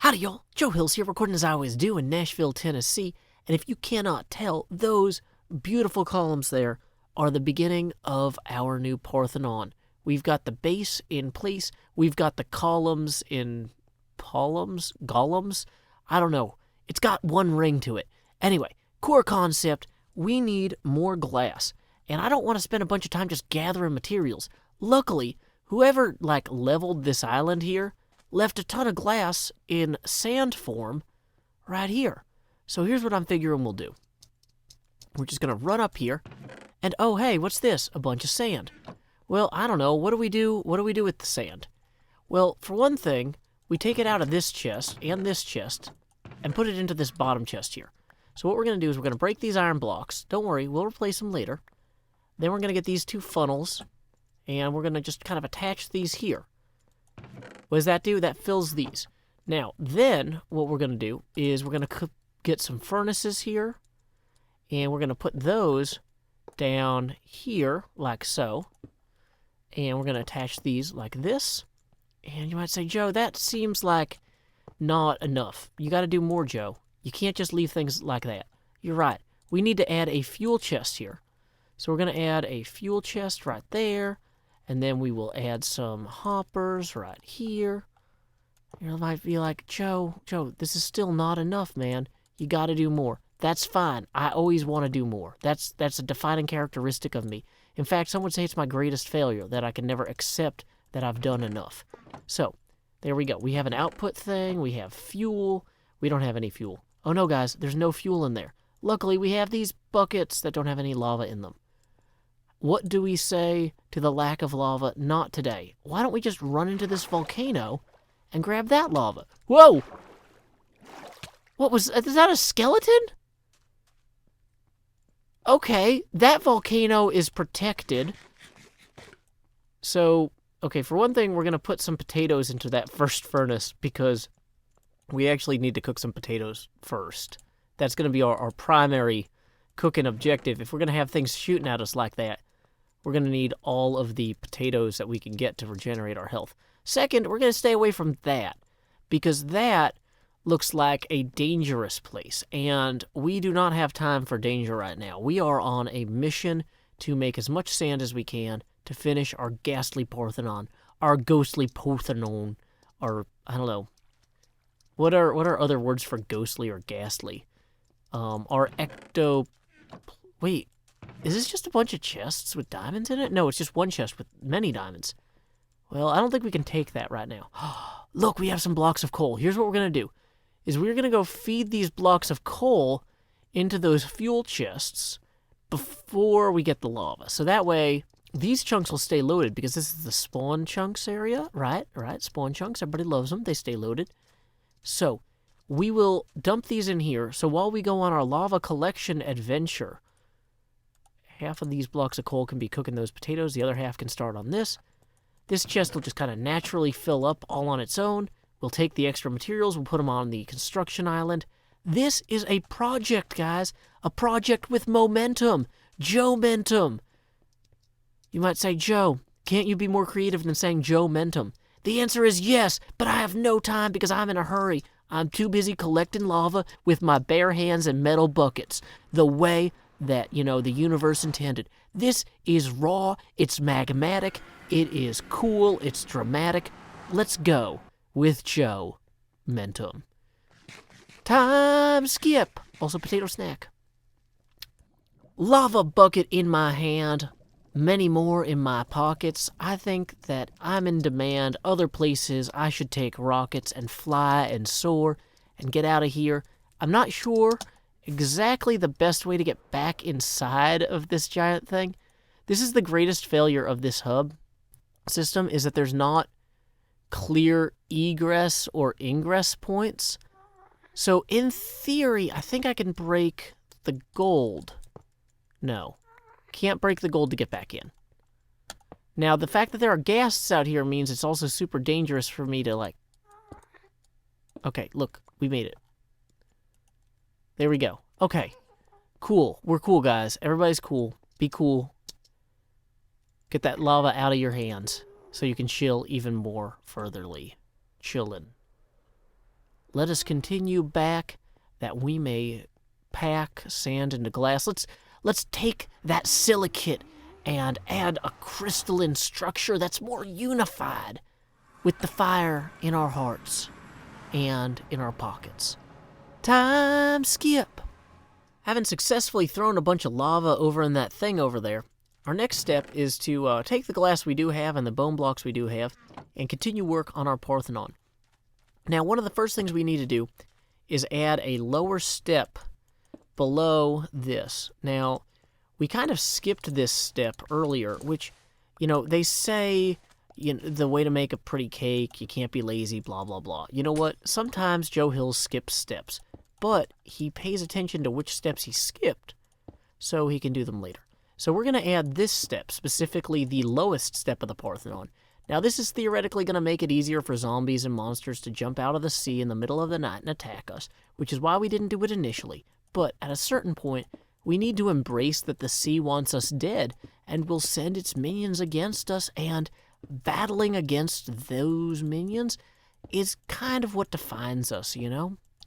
Howdy y'all, Joe Hills here, recording as I always do in Nashville, Tennessee, and if you cannot tell, those beautiful columns there are the beginning of our new Parthenon. We've got the base in place, we've got the columns in golems? I don't know, it's got one ring to it. Anyway, core concept, we need more glass, and I don't want to spend a bunch of time just gathering materials. Luckily, whoever leveled this island here left a ton of glass in sand form right here. So here's what I'm figuring we'll do. We're just going to run up here, and oh hey, what's this? A bunch of sand. Well, I don't know, what do we do with the sand? Well, for one thing, we take it out of this chest, and put it into this bottom chest here. So what we're going to do is we're going to break these iron blocks. Don't worry, we'll replace them later. Then we're going to get these two funnels, and we're going to just kind of attach these here. What does that do? That fills these. Now, then, what we're going to do is we're going to get some furnaces here, and we're going to put those down here, like so. And we're going to attach these like this. And you might say, Joe, that seems like not enough. You got to do more, Joe. You can't just leave things like that. You're right. We need to add a fuel chest here. So we're going to add a fuel chest right there. And then we will add some hoppers right here. You might be like, Joe, this is still not enough, man. You got to do more. That's fine. I always want to do more. That's a defining characteristic of me. In fact, some would say it's my greatest failure, that I can never accept that I've done enough. So, there we go. We have an output thing. We have fuel. We don't have any fuel. Oh no, guys, there's no fuel in there. Luckily, we have these buckets that don't have any lava in them. What do we say to the lack of lava? Not today. Why don't we just run into this volcano and grab that lava? Whoa! Is that a skeleton? Okay, that volcano is protected. So, okay, for one thing, we're going to put some potatoes into that first furnace because we actually need to cook some potatoes first. That's going to be our primary cooking objective. If we're going to have things shooting at us like that, we're going to need all of the potatoes that we can get to regenerate our health. Second, we're going to stay away from that, because that looks like a dangerous place, and we do not have time for danger right now. We are on a mission to make as much sand as we can to finish our ghastly Parthenon, our ghostly Parthenon, or, I don't know, what are other words for ghostly or ghastly? Our wait, is this just a bunch of chests with diamonds in it? No, it's just one chest with many diamonds. Well, I don't think we can take that right now. Look, we have some blocks of coal. Here's what we're going to do, is we're going to go feed these blocks of coal into those fuel chests before we get the lava. So that way, these chunks will stay loaded, because this is the spawn chunks area, right? Right, spawn chunks, everybody loves them. They stay loaded. So, we will dump these in here, so while we go on our lava collection adventure, half of these blocks of coal can be cooking those potatoes, the other half can start on this. This chest will just kind of naturally fill up all on its own. We'll take the extra materials, we'll put them on the construction island. This is a project, guys. A project with momentum. Joe-mentum. You might say, Joe, can't you be more creative than saying Joe-mentum? The answer is yes, but I have no time because I'm in a hurry. I'm too busy collecting lava with my bare hands and metal buckets, the way that, the universe intended. This is raw, it's magmatic, it is cool, it's dramatic. Let's go with Joe Mentum. Time skip. Also potato snack. Lava bucket in my hand, many more in my pockets. I think that I'm in demand. Other places I should take rockets and fly and soar and get out of here. I'm not sure exactly the best way to get back inside of this giant thing. This is the greatest failure of this hub system, is that there's not clear egress or ingress points. So in theory, I think I can break the gold. No, can't break the gold to get back in. Now, the fact that there are ghasts out here means it's also super dangerous for me to, Okay, look, we made it. There we go. Okay, cool. We're cool, guys. Everybody's cool. Be cool. Get that lava out of your hands so you can chill even more furtherly. Chillin'. let us continue back that we may pack sand into glass. Let's take that silicate and add a crystalline structure that's more unified with the fire in our hearts and in our pockets. Time skip. Having successfully thrown a bunch of lava over in that thing over there, our next step is to take the glass we do have and the bone blocks we do have and continue work on our Parthenon. Now, one of the first things we need to do is add a lower step below this. Now, we kind of skipped this step earlier, which, they say the way to make a pretty cake, you can't be lazy, blah, blah, blah. You know what? Sometimes Joe Hill skips steps, but he pays attention to which steps he skipped so he can do them later. So we're going to add this step, specifically the lowest step of the Parthenon. Now, this is theoretically going to make it easier for zombies and monsters to jump out of the sea in the middle of the night and attack us, which is why we didn't do it initially. But at a certain point, we need to embrace that the sea wants us dead and will send its minions against us, and battling against those minions is kind of what defines us,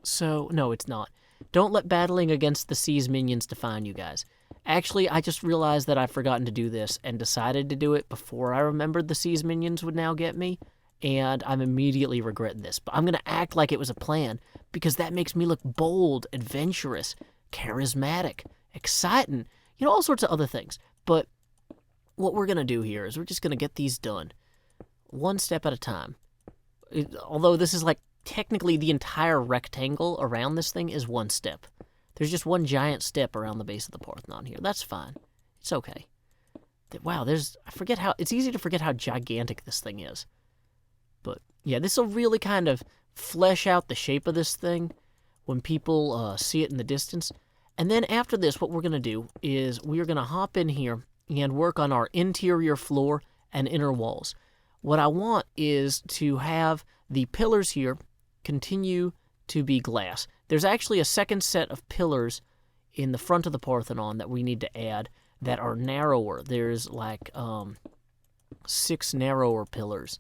So, no, it's not. Don't let battling against the sea's minions define you guys. Actually, I just realized that I've forgotten to do this and decided to do it before I remembered the sea's minions would now get me, and I'm immediately regretting this. But I'm going to act like it was a plan, because that makes me look bold, adventurous, charismatic, exciting, all sorts of other things. But what we're going to do here is we're just going to get these done one step at a time. Although this is like technically the entire rectangle around this thing is one step. There's just one giant step around the base of the Parthenon here. That's fine. It's okay. Wow, it's easy to forget how gigantic this thing is. But yeah, this will really kind of flesh out the shape of this thing when people see it in the distance. And then after this, what we're going to do is we're going to hop in here and work on our interior floor and inner walls. What I want is to have the pillars here continue to be glass. There's actually a second set of pillars in the front of the Parthenon that we need to add that are narrower. There's like 6 narrower pillars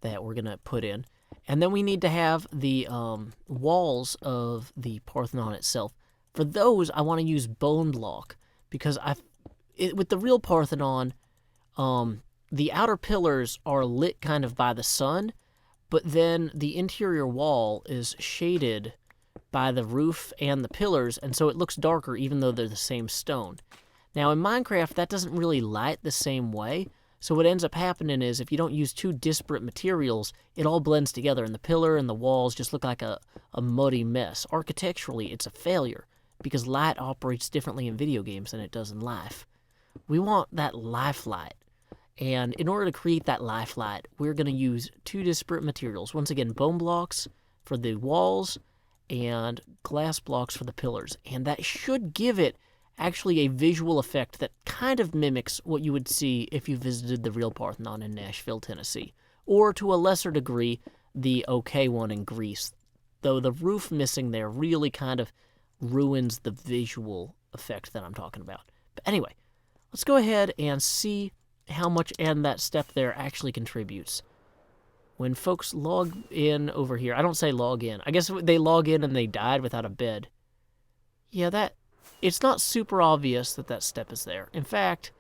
that we're going to put in. And then we need to have the walls of the Parthenon itself. For those, I want to use bone block, because with the real Parthenon, the outer pillars are lit kind of by the sun, but then the interior wall is shaded by the roof and the pillars, and so it looks darker even though they're the same stone. Now, in Minecraft, that doesn't really light the same way, so what ends up happening is if you don't use 2 disparate materials, it all blends together, and the pillar and the walls just look like a muddy mess. Architecturally, it's a failure, because light operates differently in video games than it does in life. We want that life light. And in order to create that life light, we're going to use 2 disparate materials. Once again, bone blocks for the walls and glass blocks for the pillars. And that should give it actually a visual effect that kind of mimics what you would see if you visited the real Parthenon in Nashville, Tennessee. Or to a lesser degree, the OK one in Greece. Though the roof missing there really kind of ruins the visual effect that I'm talking about. But anyway, let's go ahead and see how much adding that step there actually contributes. When folks log in over here, I don't say log in. I guess they log in and they died without a bed. Yeah, it's not super obvious that step is there. In fact,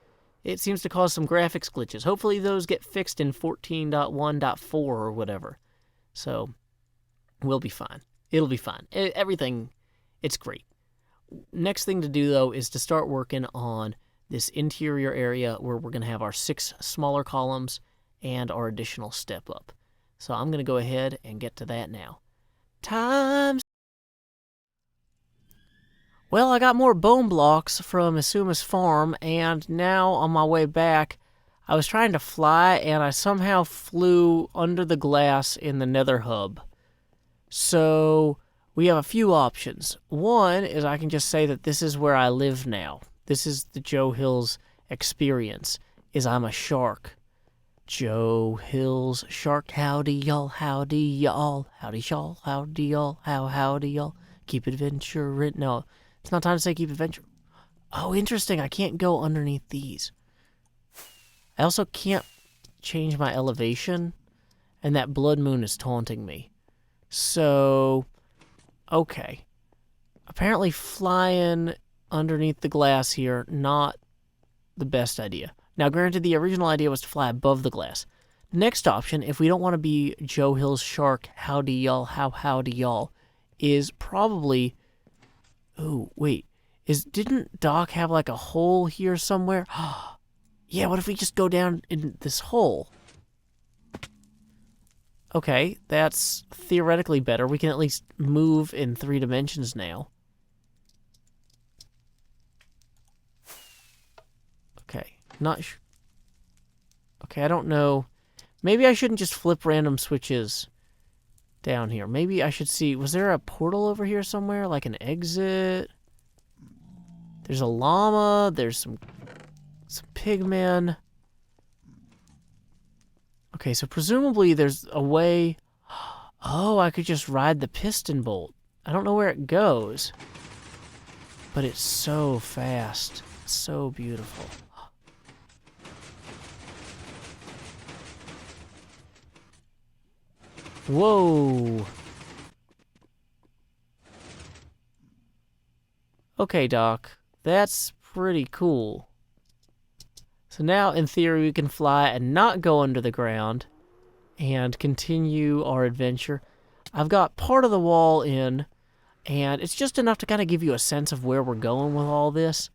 it seems to cause some graphics glitches. Hopefully those get fixed in 14.1.4 or whatever. So, we'll be fine. It'll be fine. Everything, it's great. Next thing to do, though, is to start working on this interior area where we're going to have our 6 smaller columns and our additional step up. So I'm going to go ahead and get to that now. Well, I got more bone blocks from Asuma's farm, and now on my way back, I was trying to fly, and I somehow flew under the glass in the nether hub. So we have a few options. One is I can just say that this is where I live now. This is the Joe Hills experience, is I'm a shark. Joe Hills shark, howdy y'all, howdy y'all, howdy y'all, howdy y'all, howdy y'all. Keep adventuring. No, it's not time to say keep adventuring. Oh, interesting, I can't go underneath these. I also can't change my elevation, and that blood moon is taunting me. So, okay. Apparently flying underneath the glass here, not the best idea. Now, granted, the original idea was to fly above the glass. Next option, if we don't want to be Joe Hill's shark, howdy y'all, howdy y'all, is probably... Ooh, wait. Didn't Doc have like a hole here somewhere? Yeah, what if we just go down in this hole? Okay, that's theoretically better. We can at least move in 3 dimensions now. Okay, okay, I don't know. Maybe I shouldn't just flip random switches down here. Maybe I should see... Was there a portal over here somewhere? Like an exit? There's a llama. There's some pigmen. Okay, so presumably there's a way... Oh, I could just ride the piston bolt. I don't know where it goes. But it's so fast. So beautiful. Whoa. Okay, Doc. That's pretty cool. So now, in theory, we can fly and not go under the ground and continue our adventure. I've got part of the wall in, and it's just enough to kind of give you a sense of where we're going with all this.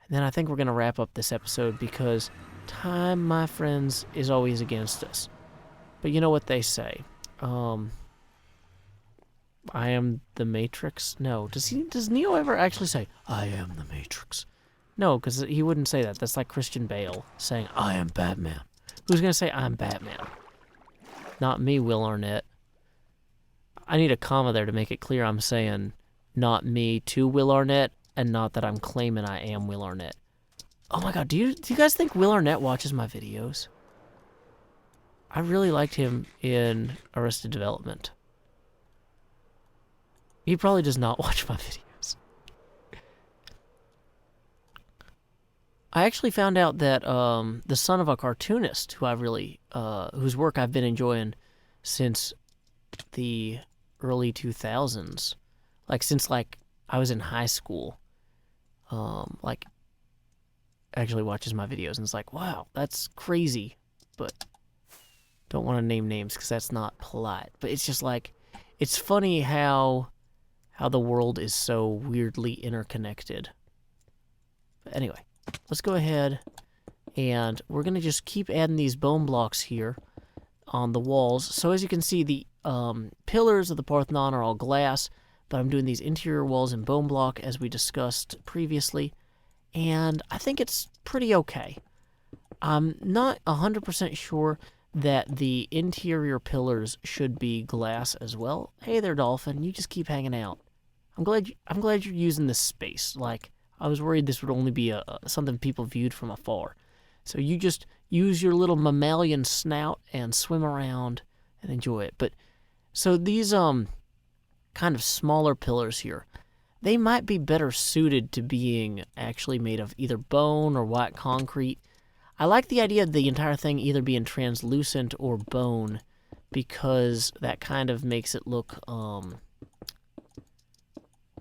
And then I think we're going to wrap up this episode because time, my friends, is always against us. But you know what they say. I am the Matrix? No. Does Neo ever actually say, I am the Matrix? No, because he wouldn't say that. That's like Christian Bale saying, I am Batman. Who's going to say, I'm Batman? Not me, Will Arnett. I need a comma there to make it clear I'm saying not me to Will Arnett and not that I'm claiming I am Will Arnett. Oh my god, do you guys think Will Arnett watches my videos? I really liked him in Arrested Development. He probably does not watch my videos. I actually found out that the son of a cartoonist who I really, whose work I've been enjoying since the early 2000s, like since like I was in high school, like actually watches my videos and it's like, wow, that's crazy, but don't want to name names because that's not polite. But it's just like, it's funny how the world is so weirdly interconnected. But anyway, let's go ahead and we're going to just keep adding these bone blocks here on the walls. So as you can see, the pillars of the Parthenon are all glass, but I'm doing these interior walls in bone block as we discussed previously, and I think it's pretty okay. I'm not 100% sure that the interior pillars should be glass as well. Hey there, dolphin, you just keep hanging out. I'm glad you're using this space. Like, I was worried this would only be something people viewed from afar. So you just use your little mammalian snout and swim around and enjoy it. But so these kind of smaller pillars here, they might be better suited to being actually made of either bone or white concrete. I like the idea of the entire thing either being translucent or bone because that kind of makes it look, what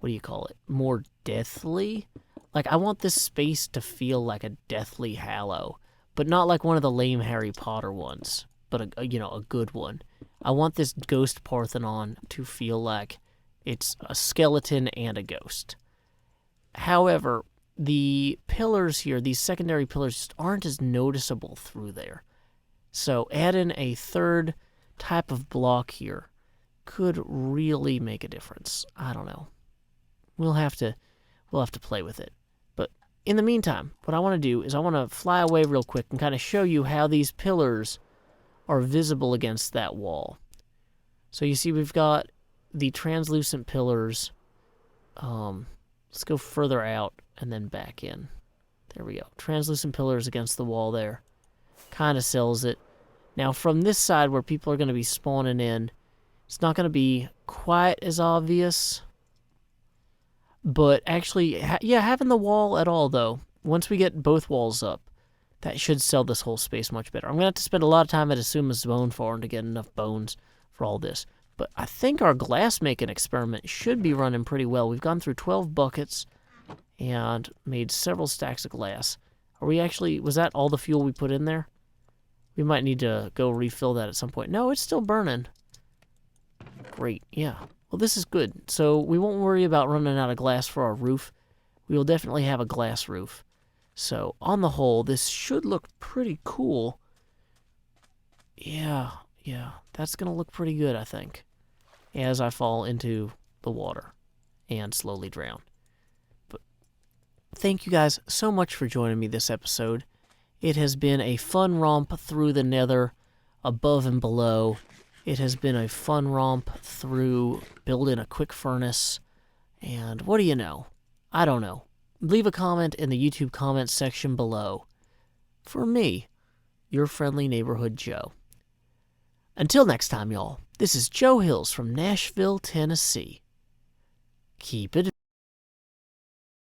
do you call it, more deathly? Like, I want this space to feel like a Deathly Hallow, but not like one of the lame Harry Potter ones, but a good one. I want this Ghost Parthenon to feel like it's a skeleton and a ghost. However, the pillars here, these secondary pillars, just aren't as noticeable through there. So add in a third type of block here could really make a difference. I don't know. We'll have to play with it. But in the meantime, what I want to do is I want to fly away real quick and kind of show you how these pillars are visible against that wall. So you see we've got the translucent pillars. Let's go further out and then back in. There we go. Translucent pillars against the wall there. Kind of sells it. Now from this side where people are going to be spawning in, it's not going to be quite as obvious. But actually, having the wall at all, though, once we get both walls up, that should sell this whole space much better. I'm going to have to spend a lot of time at Asuma's bone farm to get enough bones for all this. But I think our glass making experiment should be running pretty well. We've gone through 12 buckets and made several stacks of glass. Are we actually, was that all the fuel we put in there? We might need to go refill that at some point. No, it's still burning. Great, yeah. Well, this is good. So we won't worry about running out of glass for our roof. We will definitely have a glass roof. So on the whole, this should look pretty cool. Yeah, that's going to look pretty good, I think, as I fall into the water and slowly drown. But thank you guys so much for joining me this episode. It has been a fun romp through the nether, above and below. It has been a fun romp through building a quick furnace. And what do you know? I don't know. Leave a comment in the YouTube comments section below. For me, your friendly neighborhood Joe. Until next time, y'all, this is Joe Hills from Nashville, Tennessee. Keep it